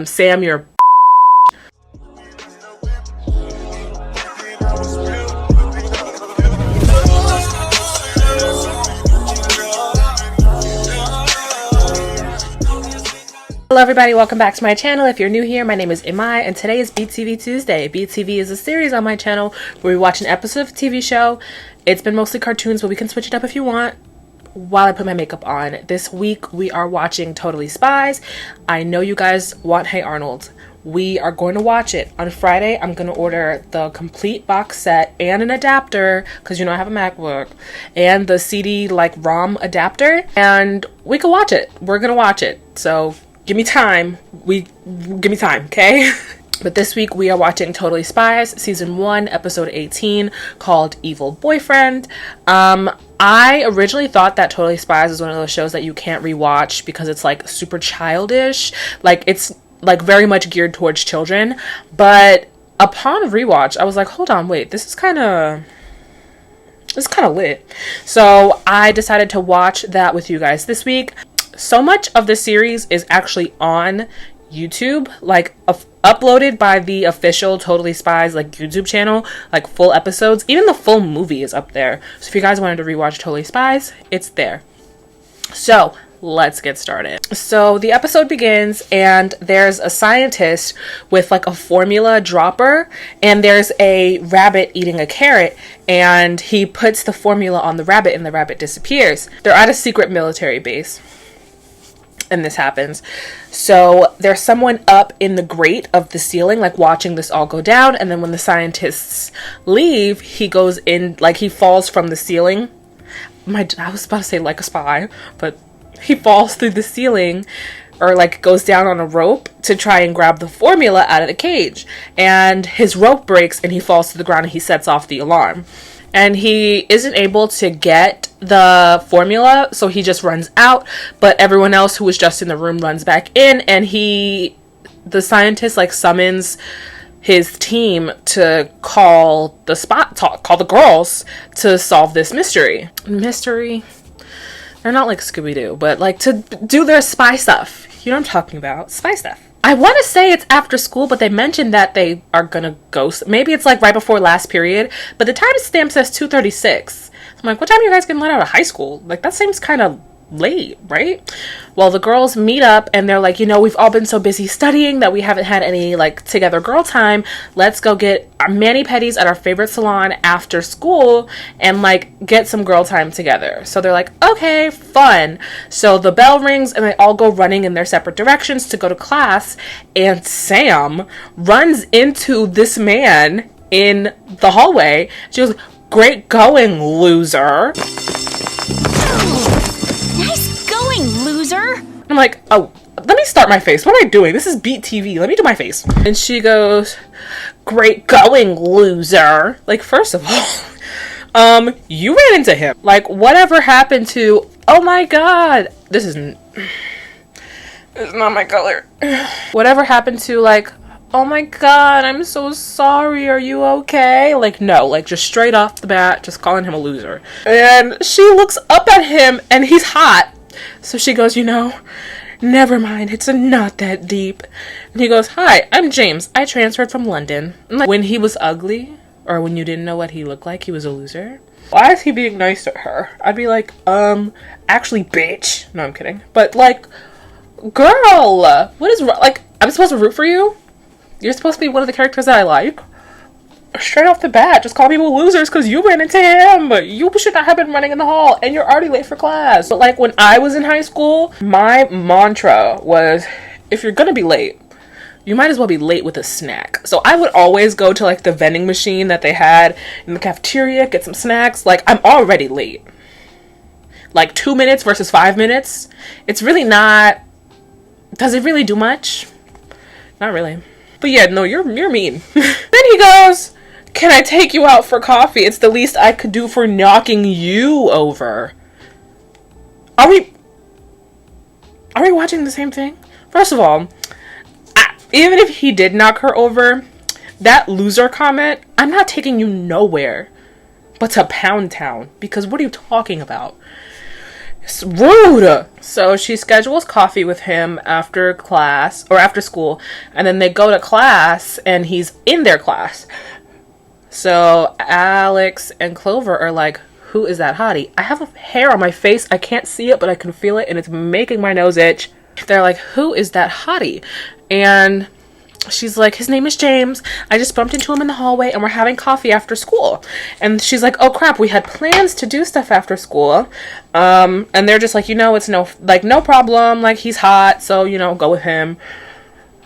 Sam, you're Hello everybody, welcome back to my channel. If you're new here, my name is Imai and today is BTV Tuesday. BTV is a series on my channel where we watch an episode of a TV show. It's been mostly cartoons, but we can switch it up if you want while I put my makeup on. This week we are watching Totally Spies. I know you guys want Hey Arnold. We are going to watch it. On Friday, I'm going to order the complete box set and an adapter, because you know I have a MacBook, and the CD like ROM adapter, and we can watch it. We're going to watch it. So give me time. Give me time, okay? But this week we are watching Totally Spies, season 1, episode 18, called Evil Boyfriend. I originally thought that Totally Spies is one of those shows that you can't rewatch because it's like super childish. Like it's like very much geared towards children. But upon rewatch, I was like, hold on, wait, this is kind of lit. So I decided to watch that with you guys this week. So much of the series is actually on YouTube, like uploaded by the official Totally Spies like YouTube channel, like full episodes. Even the full movie is up there. So if you guys wanted to rewatch Totally Spies, it's there. So let's get started. So the episode begins and there's a scientist with like a formula dropper, and there's a rabbit eating a carrot, and he puts the formula on the rabbit and the rabbit disappears. They're at a secret military base and this happens. So there's someone up in the grate of the ceiling, like watching this all go down, and then when the scientists leave, he goes in, like he falls from the ceiling. I was about to say like a spy, but he falls through the ceiling, or like goes down on a rope to try and grab the formula out of the cage, and his rope breaks and he falls to the ground and he sets off the alarm. And he isn't able to get the formula, so he just runs out, but everyone else who was just in the room runs back in, and the scientist like summons his team to call the girls to solve this mystery. They're not like Scooby-Doo, but like to do their spy stuff. You know what I'm talking about? Spy stuff. I want to say it's after school, but they mentioned that they are gonna go. Maybe it's like right before last period, but the timestamp says 2:36. I'm like, what time are you guys getting let out of high school? Like, that seems kind of late, right? Well, the girls meet up and they're like, you know, we've all been so busy studying that we haven't had any like together girl time. Let's go get our mani-pedis at our favorite salon after school and like get some girl time together. So they're like, okay, fun. So the bell rings and they all go running in their separate directions to go to class, and Sam runs into this man in the hallway. She goes, "Great going, loser." Nice going, loser. I'm like, oh, let me start my face. What am I doing? This is Beat TV. Let me do my face. And she goes, "Great going, loser." Like, first of all, you ran into him. Like, whatever happened to, oh my god, this is not my color. Whatever happened to, like, oh my god, I'm so sorry, are you okay? Like, no, like, just straight off the bat, just calling him a loser. And she looks up at him, and he's hot. So she goes, you know, never mind, it's not that deep. And he goes, "Hi, I'm James. I transferred from London." And like, when he was ugly, or when you didn't know what he looked like, he was a loser. Why is he being nice to her? I'd be like, actually, bitch. No, I'm kidding. But, like, girl, what is wrong? Like, I'm supposed to root for you? You're supposed to be one of the characters that I like? Straight off the bat, just call people losers because you ran into him. You should not have been running in the hall, and you're already late for class. But like when I was in high school, my mantra was, if you're gonna be late, you might as well be late with a snack. So I would always go to like the vending machine that they had in the cafeteria, get some snacks. Like, I'm already late. Like 2 minutes versus 5 minutes. It's really not, does it really do much? Not really. But yeah, no, you're mean. Then he goes, "Can I take you out for coffee? It's the least I could do for knocking you over." Are we watching the same thing? First of all, even if he did knock her over, that loser comment, I'm not taking you nowhere but to Pound Town, because what are you talking about? It's rude. So she schedules coffee with him after class or after school, and then they go to class and he's in their class. So Alex and Clover are like, who is that hottie? I have a hair on my face. I can't see it, but I can feel it, and it's making my nose itch. They're like, who is that hottie? And she's like, his name is James. I just bumped into him in the hallway and we're having coffee after school. And she's like, oh crap, we had plans to do stuff after school. And they're just like, it's no problem. Like, he's hot, so, go with him.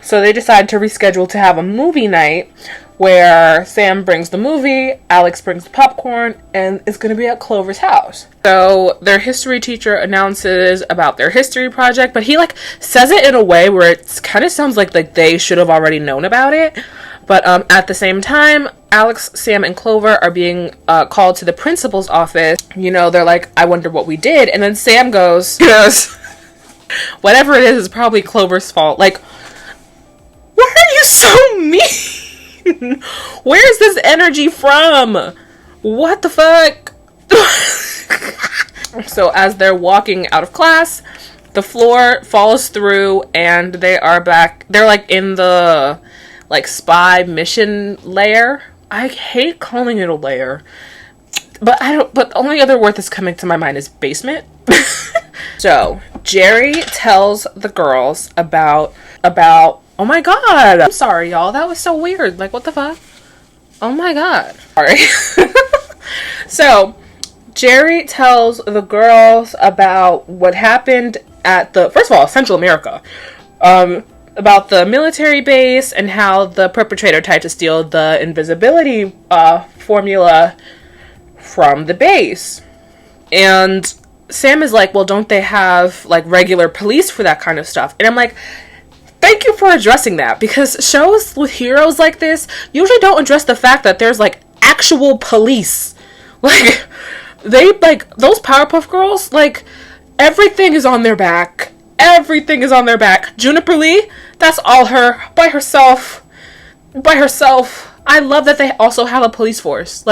So they decide to reschedule to have a movie night where Sam brings the movie, Alex brings the popcorn, and it's going to be at Clover's house. So their history teacher announces about their history project, but he says it in a way where it kind of sounds like they should have already known about it. But at the same time, Alex, Sam, and Clover are being called to the principal's office. They're like, I wonder what we did. And then Sam goes, whatever it is probably Clover's fault. Like, why are you so mean? Where's this energy from? What the fuck? So as they're walking out of class, the floor falls through and they are back. They're in the spy mission layer. I hate calling it a layer, but the only other word that's coming to my mind is basement. So Jerry tells the girls about oh my god, I'm sorry y'all, that was so weird, what the fuck, oh my god, sorry. So Jerry tells the girls about what happened at first of all, Central America, about the military base and how the perpetrator tried to steal the invisibility formula from the base. And Sam is like, well, don't they have regular police for that kind of stuff? And I'm like, thank you for addressing that, because shows with heroes like this usually don't address the fact that there's actual police. They those Powerpuff Girls, everything is on their back. Everything is on their back. Juniper Lee, that's all her, by herself. I love that they also have a police force.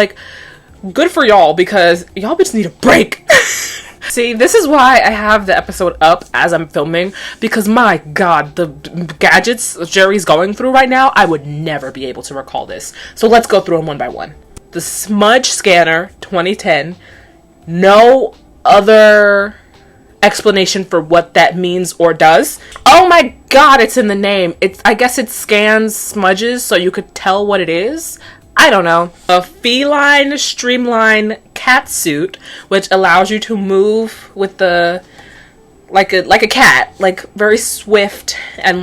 Good for y'all, because y'all bitches need a break. See, this is why I have the episode up as I'm filming, because my god, the gadgets Jerry's going through right now, I would never be able to recall this. So let's go through them one by one. The Smudge Scanner 2010. No other explanation for what that means or does. Oh my god, it's in the name. I guess it scans smudges so you could tell what it is. I don't know. A feline streamline cat suit, which allows you to move with the like a cat, very swift and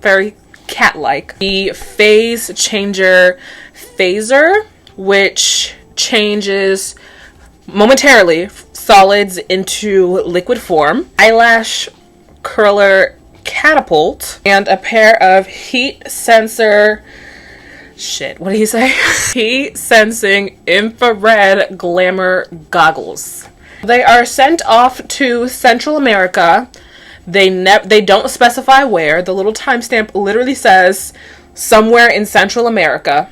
very cat-like. The phase changer phaser, which changes momentarily solids into liquid form. Eyelash curler catapult, and a pair of heat sensor what did he say? Heat sensing infrared glamour goggles. They are sent off to Central America. They don't specify where. The little timestamp literally says somewhere in Central America.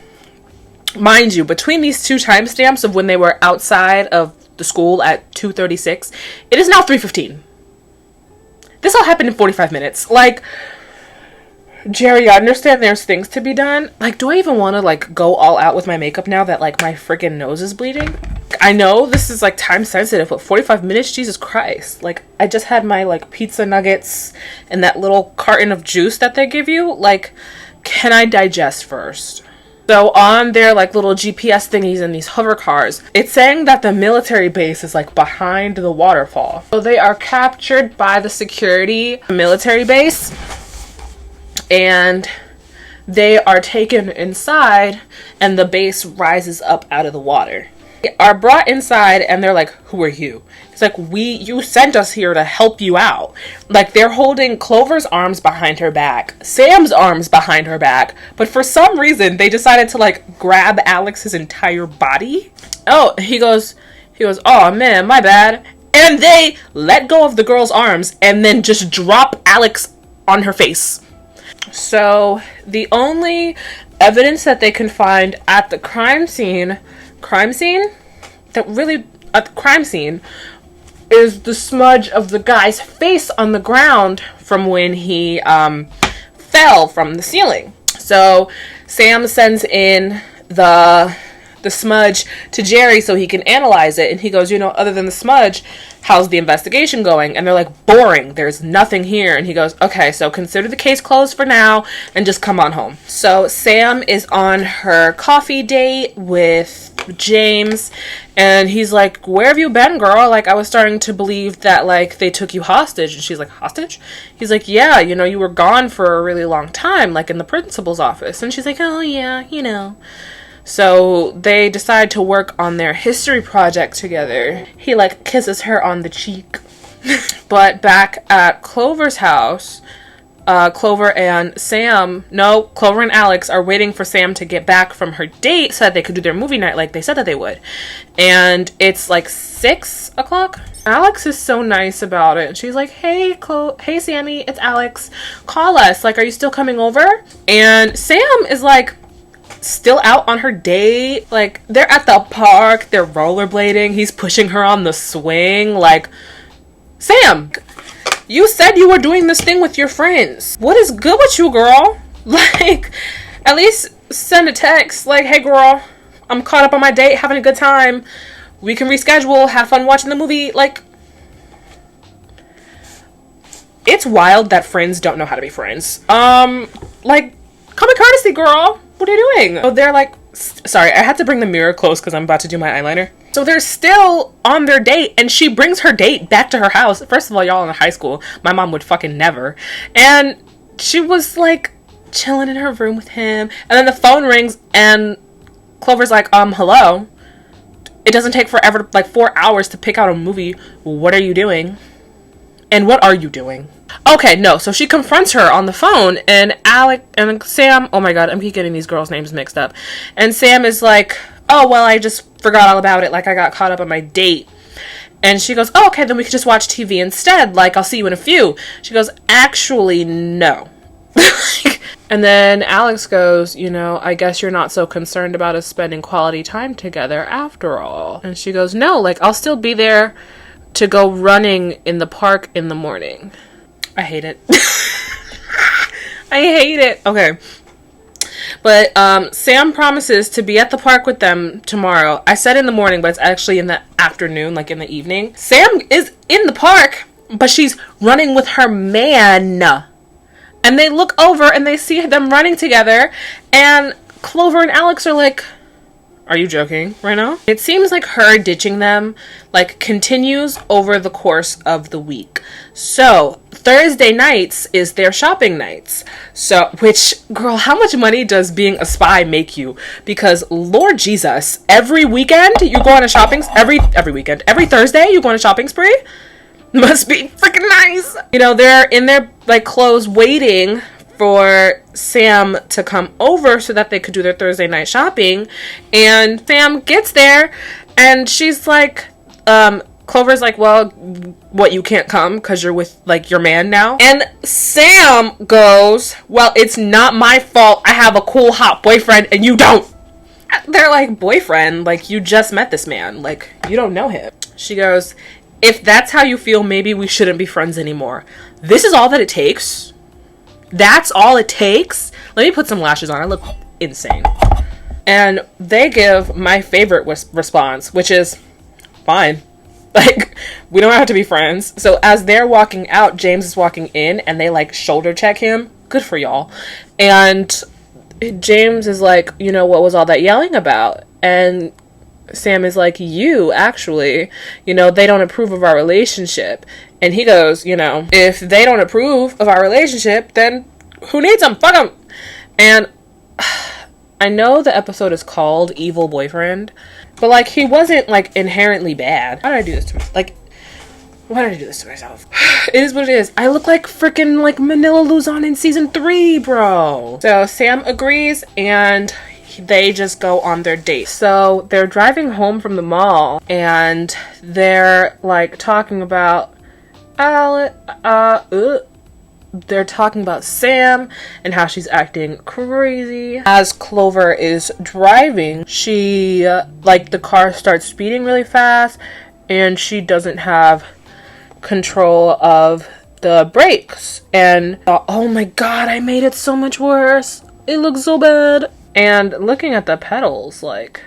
Mind you, between these two timestamps of when they were outside of the school at 2:36, it is now 3:15. This all happened in 45 minutes. Jerry, I understand there's things to be done. Do I even want to go all out with my makeup now that my freaking nose is bleeding? I know this is time sensitive, but 45 minutes, Jesus Christ. I just had my pizza nuggets and that little carton of juice that they give you. Can I digest first? So on their little GPS thingies and these hover cars, it's saying that the military base is behind the waterfall. So they are captured by the security military base, and they are taken inside, and the base rises up out of the water. They are brought inside, and they're like, who are you? It's you sent us here to help you out. They're holding Clover's arms behind her back, Sam's arms behind her back, but for some reason, they decided to, grab Alex's entire body. Oh, he goes, oh man, my bad. And they let go of the girl's arms, and then just drop Alex on her face. So the only evidence that they can find at the crime scene is the smudge of the guy's face on the ground from when he fell from the ceiling. So Sam sends in the smudge to Jerry so he can analyze it, and he goes, you know, other than the smudge, how's the investigation going? And they're like, boring, there's nothing here. And he goes, okay, so consider the case closed for now and just come on home. So Sam is on her coffee date with James, and he's like, where have you been, girl? Like, I was starting to believe that, like, they took you hostage. And she's like, hostage? He's like, yeah, you know, you were gone for a really long time, like in the principal's office. And she's like, oh yeah, you know. So they decide to work on their history project together. He like kisses her on the cheek. But back at Clover's house, Clover and Alex are waiting for Sam to get back from her date so that they could do their movie night like they said that they would. And it's like 6 o'clock. Alex is so nice about it. She's like, hey Sammy, it's Alex. Call us. Like, are you still coming over? And Sam is like, still out on her date. Like, they're at the park, they're rollerblading, he's pushing her on the swing. Like, Sam, you said you were doing this thing with your friends. What is good with you, girl? Like, at least send a text like, hey girl, I'm caught up on my date, having a good time, we can reschedule, have fun watching the movie. Like, it's wild that friends don't know how to be friends. Like, common courtesy, girl. What are you doing? Oh, they're like, sorry, I had to bring the mirror close because I'm about to do my eyeliner. So they're still on their date, and she brings her date back to her house. First of all, y'all in high school, my mom would fucking never. And she was like chilling in her room with him, and then the phone rings, and Clover's like, hello? It doesn't take forever, like 4 hours to pick out a movie. What are you doing? And what are you doing? Okay, no, so she confronts her on the phone, and Alec and Sam, oh my god, I'm keep getting these girls' names mixed up. And Sam is like, oh, well, I just forgot all about it, like I got caught up on my date. And she goes, oh, okay, then we could just watch TV instead, like I'll see you in a few. She goes, actually, no. And then Alex goes, you know, I guess you're not so concerned about us spending quality time together after all. And she goes, no, like I'll still be there to go running in the park in the morning. I hate it. I hate it. Okay. But Sam promises to be at the park with them tomorrow. I said in the morning, but it's actually in the afternoon, like in the evening. Sam is in the park, but she's running with her man. And they look over and they see them running together, and Clover and Alex are like, are you joking right now? It seems like her ditching them like continues over the course of the week. So Thursday nights is their shopping nights. So, which, girl, how much money does being a spy make you? Because Lord Jesus, every weekend you go on a shopping, every Thursday you go on a shopping spree? Must be freaking nice. You know, they're in their like clothes waiting for Sam to come over so that they could do their Thursday night shopping. And Sam gets there and she's like, Clover's like, well, what, you can't come because you're with like your man now? And Sam goes, well, it's not my fault. I have a cool hot boyfriend and you don't. They're like, boyfriend? Like, you just met this man. Like, you don't know him. She goes, if that's how you feel, maybe we shouldn't be friends anymore. This is all that it takes? That's all it takes? Let me put some lashes on. I look insane. And they give my favorite response, which is, fine. Like, we don't have to be friends. So as they're walking out, James is walking in, and they, like, shoulder check him. Good for y'all. And James is like, you know, what was all that yelling about? And Sam is like, you, actually, you know, they don't approve of our relationship. And he goes, you know, if they don't approve of our relationship, then who needs them? Fuck them. And I know the episode is called Evil Boyfriend, but, like, he wasn't, like, inherently bad. Why did I do this to myself? Like, why did I do this to myself? It is what it is. I look like freaking, like, Manila Luzon in season 3, bro. So Sam agrees, and they just go on their date. So they're driving home from the mall, and they're, like, talking about they're talking about Sam and how she's acting crazy. As Clover is driving, she, like, the car starts speeding really fast, and she doesn't have control of the brakes. And oh my god, I made it so much worse. It looks so bad. And looking at the pedals, like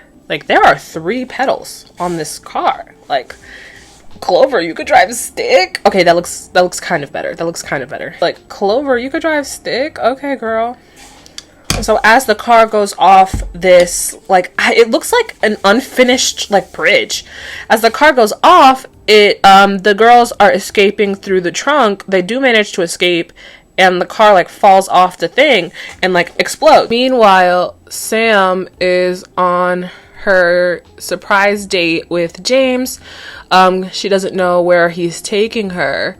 there are 3 pedals on this car. Like, Clover, you could drive stick. Okay, that looks kind of better. That looks kind of better. Like, Clover, you could drive stick. Okay, girl. So as the car goes off this, like, it looks like an unfinished, like, bridge. As the car goes off, the girls are escaping through the trunk. They do manage to escape, and the car, like, falls off the thing and, like, explodes. Meanwhile, Sam is on her surprise date with James. She doesn't know where he's taking her,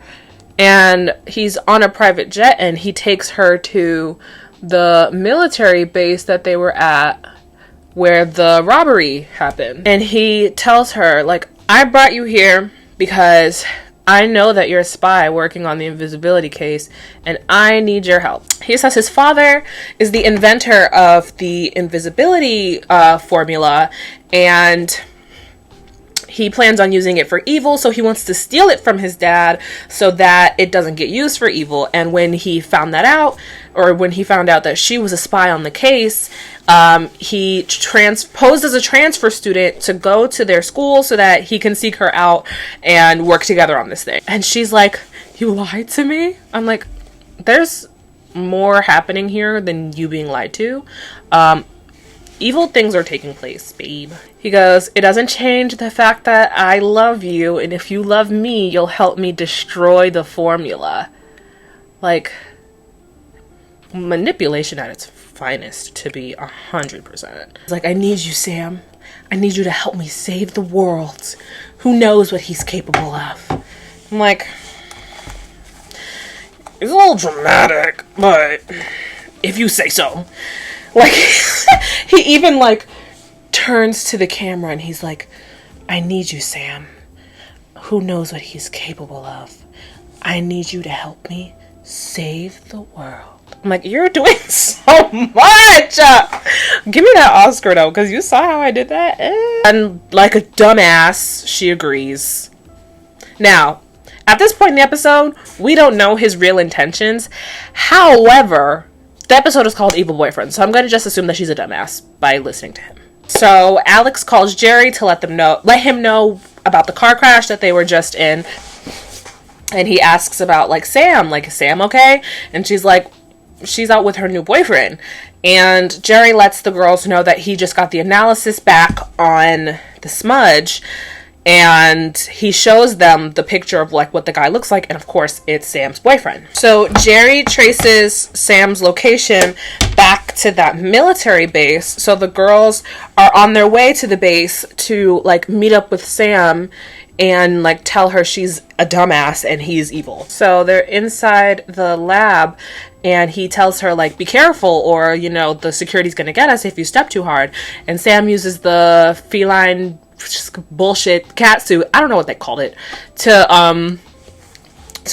and he's on a private jet, and he takes her to the military base that they were at where the robbery happened. And he tells her, like, I brought you here because I know that you're a spy working on the invisibility case, and I need your help. He says his father is the inventor of the invisibility formula, and he plans on using it for evil, so he wants to steal it from his dad so that it doesn't get used for evil. And when he found that out, or when he found out that she was a spy on the case, he posed as a transfer student to go to their school so that he can seek her out and work together on this thing. And she's like, you lied to me? I'm like, there's more happening here than you being lied to. Evil things are taking place, babe. He goes, it doesn't change the fact that I love you, and if you love me, you'll help me destroy the formula. Like, manipulation at its finest, to be 100%. It's like, I need you, Sam. I need you to help me save the world. Who knows what he's capable of? I'm like, it's a little dramatic, but if you say so. Like, he even, like, turns to the camera and he's like, I need you, Sam. Who knows what he's capable of? I need you to help me save the world. I'm like, you're doing so much! Give me that Oscar, though, because you saw how I did that. And like a dumbass, she agrees. Now, at this point in the episode, we don't know his real intentions. However, the episode is called Evil Boyfriend, so I'm going to just assume that she's a dumbass by listening to him. So Alex calls Jerry to let him know about the car crash that they were just in. And he asks about, like, Sam. Like, is Sam okay? And she's like, she's out with her new boyfriend. And Jerry lets the girls know that he just got the analysis back on the smudge. And he shows them the picture of, like, what the guy looks like. And, of course, it's Sam's boyfriend. So Jerry traces Sam's location back to that military base. So the girls are on their way to the base to, like, meet up with Sam and, like, tell her she's a dumbass and he's evil. So they're inside the lab, and he tells her, like, be careful, or, you know, the security's gonna get us if you step too hard. And Sam uses the feline bullshit cat suit, I don't know what they called it, to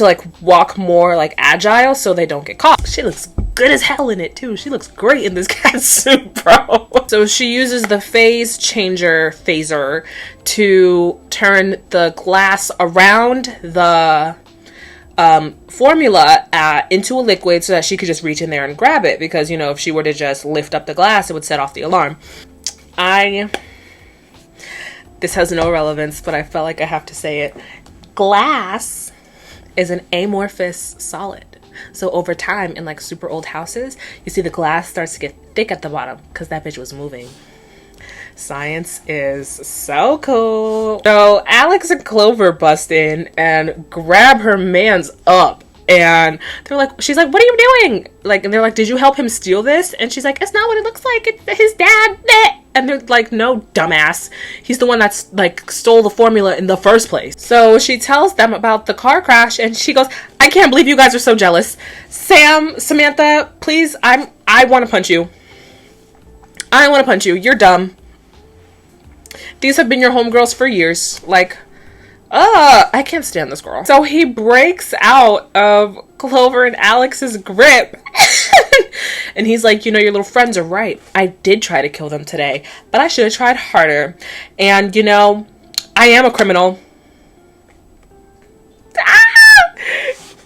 like walk more like agile so they don't get caught. She looks good as hell in it too. She looks great in this cat suit, bro. So she uses the phase changer phaser to turn the glass around the formula into a liquid so that she could just reach in there and grab it, because, you know, if she were to just lift up the glass, it would set off the alarm. This has no relevance, but I felt like I have to say it. Glass is an amorphous solid. So over time, in, like, super old houses, you see the glass starts to get thick at the bottom because that bitch was moving. Science is so cool. So Alex and Clover bust in and grab her mans up. And they're like, she's like, what are you doing? Like, and they're like, did you help him steal this? And she's like, it's not what it looks like. It's his dad. And they're like, no, dumbass. He's the one that's, like, stole the formula in the first place. So she tells them about the car crash, and she goes, I can't believe you guys are so jealous. Samantha, please, I want to punch you. I want to punch you. You're dumb. These have been your homegirls for years. Like, I can't stand this girl. So he breaks out of Clover and Alex's grip. And he's like, you know, your little friends are right. I did try to kill them today, but I should have tried harder. And, you know, I am a criminal.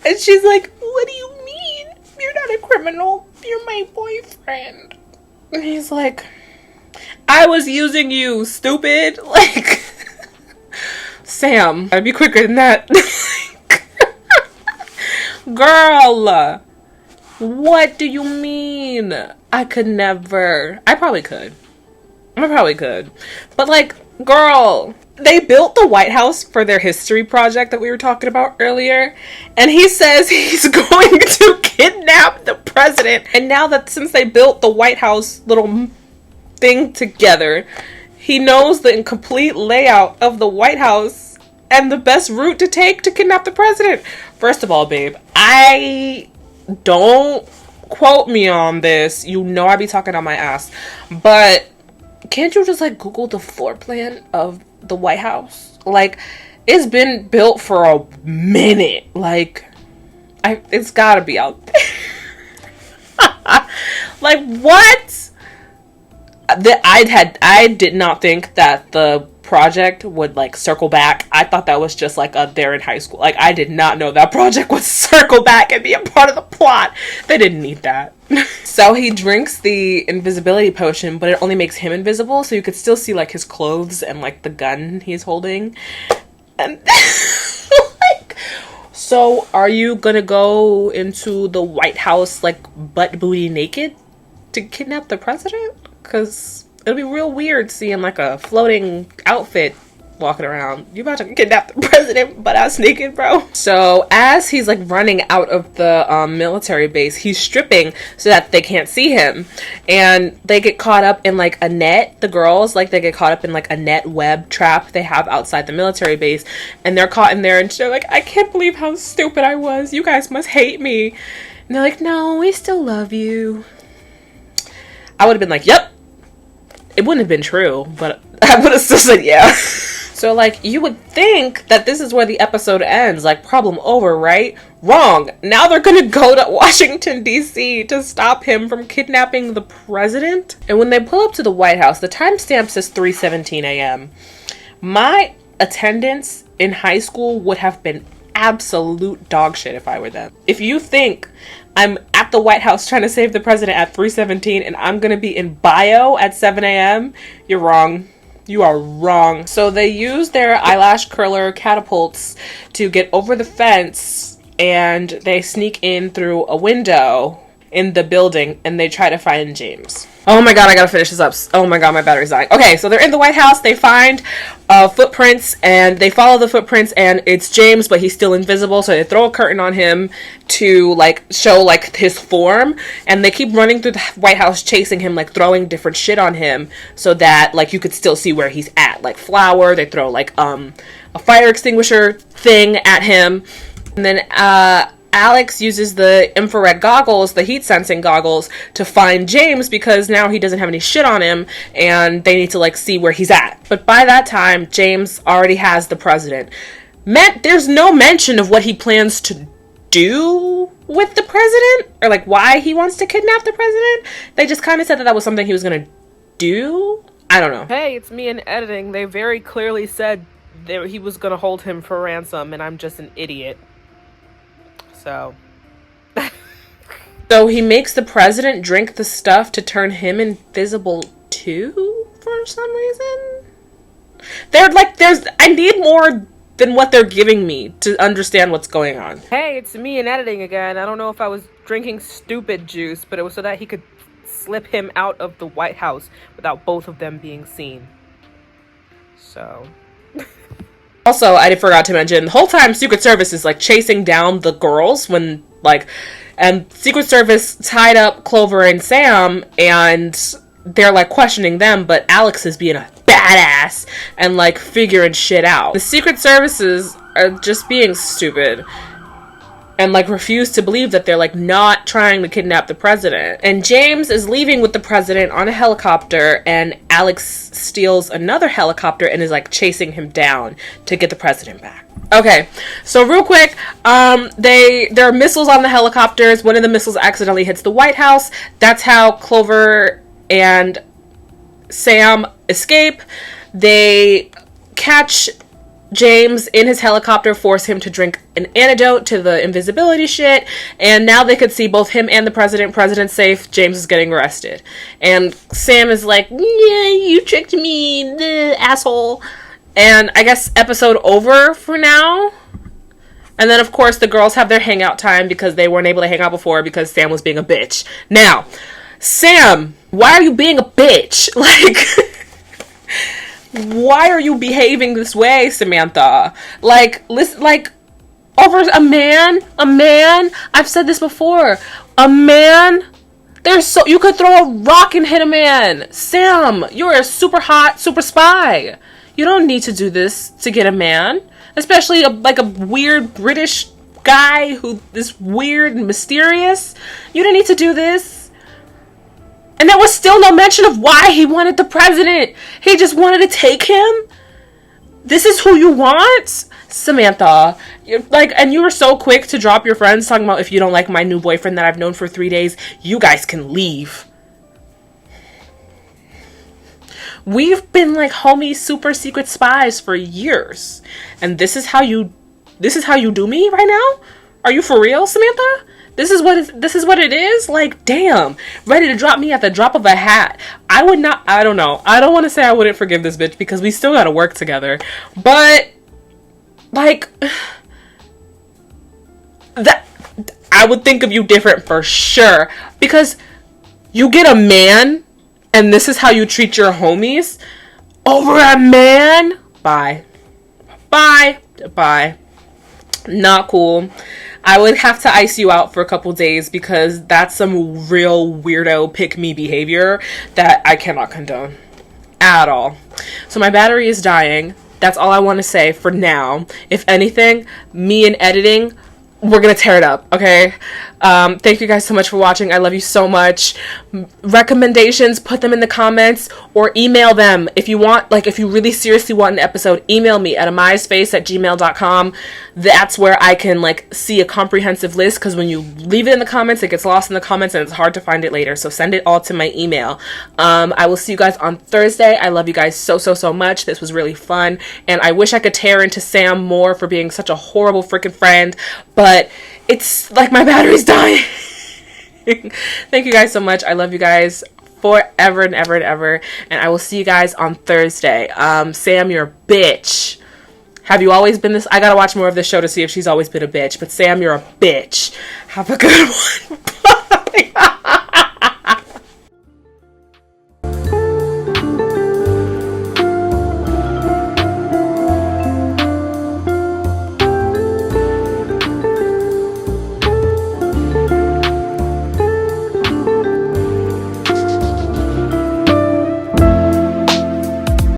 And she's like, what do you mean? You're not a criminal. You're my boyfriend. And he's like, I was using you, stupid. Like, Sam, I'd be quicker than that. Girl, what do you mean? I could never. I probably could. But like, girl, they built the White House for their history project that we were talking about earlier. And he says he's going to kidnap the president. And now that since they built the White House little thing together, he knows the incomplete layout of the White House and the best route to take to kidnap the president. First of all, babe, I don't quote me on this. You know I be talking on my ass. But can't you just like Google the floor plan of the White House? Like, it's been built for a minute. Like, it's gotta be out there. Like, what? I did not think that the project would like circle back. I thought that was just like they're in high school. Like, I did not know that project would circle back and be a part of the plot. They didn't need that. So he drinks the invisibility potion, but it only makes him invisible, so you could still see like his clothes and like the gun he's holding. And like, so are you gonna go into the White House like butt booty naked to kidnap the president? Because it'll be real weird seeing like a floating outfit walking around. You about to kidnap the president butt ass naked, bro. So as he's like running out of the military base, he's stripping so that they can't see him. And they get caught up in like a net. The girls, like, they get caught up in like a net web trap they have outside the military base. And they're caught in there and they're like, I can't believe how stupid I was. You guys must hate me. And they're like, no, we still love you. I would have been like, yep. It wouldn't have been true, but I would have still said yeah. So, like, you would think that this is where the episode ends. Like, problem over, right? Wrong. Now they're gonna go to Washington, D.C. to stop him from kidnapping the president. And when they pull up to the White House, the timestamp says 3:17 a.m. My attendance in high school would have been absolute dog shit if I were them. If you think I'm at the White House trying to save the president at 3:17 and I'm gonna be in bio at 7 a.m., you're wrong. You are wrong. So they use their eyelash curler catapults to get over the fence, and they sneak in through a window in the building, and they try to find James. Oh my god, I gotta finish this up. Oh my god, my battery's dying. Okay, so they're in the White House. They find footprints, and they follow the footprints, and it's James, but he's still invisible, so they throw a curtain on him to, like, show, like, his form, and they keep running through the White House chasing him, like, throwing different shit on him so that, like, you could still see where he's at. Like, flour, they throw, like, a fire extinguisher thing at him, and then, Alex uses the infrared goggles, the heat sensing goggles, to find James because now he doesn't have any shit on him and they need to like see where he's at. But by that time, James already has the president. There's no mention of what he plans to do with the president or like why he wants to kidnap the president. They just kind of said that was something he was going to do. I don't know. Hey, it's me in editing. They very clearly said that he was going to hold him for ransom and I'm just an idiot. So he makes the president drink the stuff to turn him invisible too, for some reason. They're like, I need more than what they're giving me to understand what's going on. Hey, it's me in editing again. I don't know if I was drinking stupid juice, but it was so that he could slip him out of the White House without both of them being seen. So... Also, I forgot to mention, the whole time Secret Service is, like, chasing down the girls when, like, and Secret Service tied up Clover and Sam, and they're, like, questioning them, but Alex is being a badass and, like, figuring shit out. The Secret Services are just being stupid and, like, refuse to believe that they're, like, not trying to kidnap the president. And James is leaving with the president on a helicopter, and Alex steals another helicopter and is, like, chasing him down to get the president back. Okay, so real quick, there are missiles on the helicopters. One of the missiles accidentally hits the White House. That's how Clover and Sam escape. They catch James in his helicopter forced him to drink an antidote to the invisibility shit, and now they could see both him and the president. President's safe, James is getting arrested. And Sam is like, yeah, you tricked me, asshole. And I guess episode over for now. And then, of course, the girls have their hangout time because they weren't able to hang out before because Sam was being a bitch. Now, Sam, why are you being a bitch? Like, why are you behaving this way, Samantha? Like, listen, like, over a man, I've said this before, a man, you could throw a rock and hit a man. Sam, you're a super hot, super spy. You don't need to do this to get a man. Especially a weird British guy who is weird and mysterious. You didn't need to do this. And there was still no mention of why he wanted the president. He just wanted to take him. This is who you want? Samantha. And you were so quick to drop your friends talking about if you don't like my new boyfriend that I've known for 3 days, you guys can leave. We've been like homie super secret spies for years. And this is how you do me right now? Are you for real, Samantha? This is what it is? Like, damn. Ready to drop me at the drop of a hat. I don't know. I don't want to say I wouldn't forgive this bitch because we still gotta work together. But, like, I would think of you different for sure. Because you get a man and this is how you treat your homies over a man? Bye. Not cool. I would have to ice you out for a couple days because that's some real weirdo pick-me behavior that I cannot condone at all. So my battery is dying. That's all I want to say for now. If anything, me and editing, we're gonna tear it up, okay? Thank you guys so much for watching. I love you so much. Recommendations, put them in the comments or email them if you want. Like, if you really seriously want an episode, email me at imaisface@gmail.com. That's where I can like see a comprehensive list, because when you leave it in the comments, it gets lost in the comments and it's hard to find it later. So send it all to my email. I will see you guys on Thursday. I love you guys so much. This was really fun, and I wish I could tear into Sam more for being such a horrible freaking friend, but it's like my battery's dying. Thank you guys so much. I love you guys forever and ever and ever. And I will see you guys on Thursday. Sam, you're a bitch. Have you always been this? I gotta watch more of this show to see if she's always been a bitch. But Sam, you're a bitch. Have a good one. Bye.